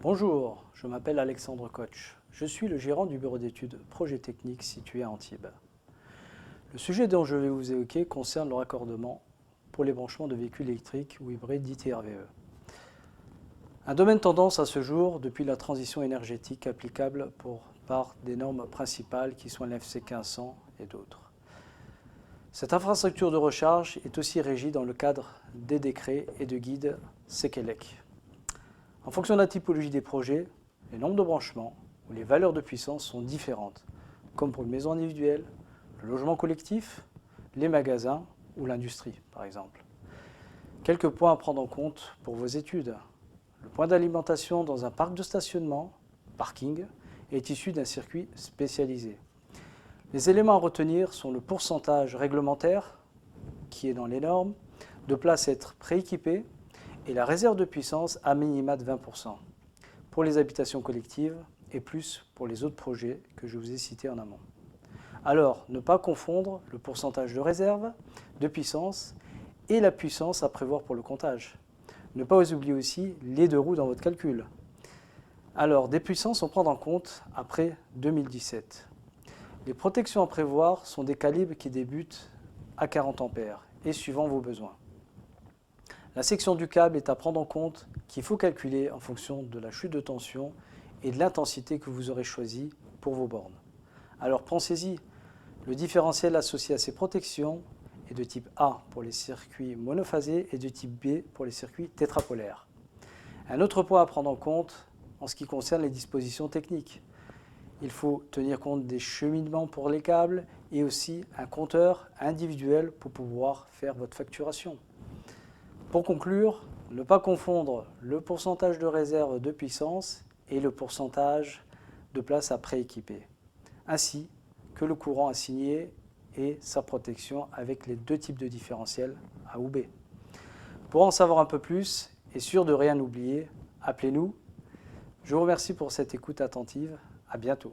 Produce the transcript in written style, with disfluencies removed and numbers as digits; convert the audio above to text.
Bonjour, je m'appelle Alexandre Koch. Je suis le gérant du bureau d'études Projet Technique situé à Antibes. Le sujet dont je vais vous évoquer concerne le raccordement pour les branchements de véhicules électriques ou hybrides dits TRVE. Un domaine tendance à ce jour depuis la transition énergétique applicable par des normes principales qui sont l'FC 1500 et d'autres. Cette infrastructure de recharge est aussi régie dans le cadre des décrets et de guides SEQELEC. En fonction de la typologie des projets, les nombres de branchements ou les valeurs de puissance sont différentes, comme pour une maison individuelle, le logement collectif, les magasins ou l'industrie, par exemple. Quelques points à prendre en compte pour vos études. Le point d'alimentation dans un parc de stationnement, parking, est issu d'un circuit spécialisé. Les éléments à retenir sont le pourcentage réglementaire, qui est dans les normes, de places à être prééquipées, et la réserve de puissance à minima de 20% pour les habitations collectives et plus pour les autres projets que je vous ai cités en amont. Alors, ne pas confondre le pourcentage de réserve, de puissance et la puissance à prévoir pour le comptage. Ne pas oublier aussi les deux roues dans votre calcul. Alors, des puissances à prendre en compte après 2017. Les protections à prévoir sont des calibres qui débutent à 40 ampères et suivant vos besoins. La section du câble est à prendre en compte qu'il faut calculer en fonction de la chute de tension et de l'intensité que vous aurez choisie pour vos bornes. Alors pensez-y, le différentiel associé à ces protections est de type A pour les circuits monophasés et de type B pour les circuits tétrapolaires. Un autre point à prendre en compte en ce qui concerne les dispositions techniques. Il faut tenir compte des cheminements pour les câbles et aussi un compteur individuel pour pouvoir faire votre facturation. Pour conclure, ne pas confondre le pourcentage de réserve de puissance et le pourcentage de places à prééquiper, ainsi que le courant assigné et sa protection avec les deux types de différentiels A ou B. Pour en savoir un peu plus et sûr de rien oublier, appelez-nous. Je vous remercie pour cette écoute attentive. À bientôt.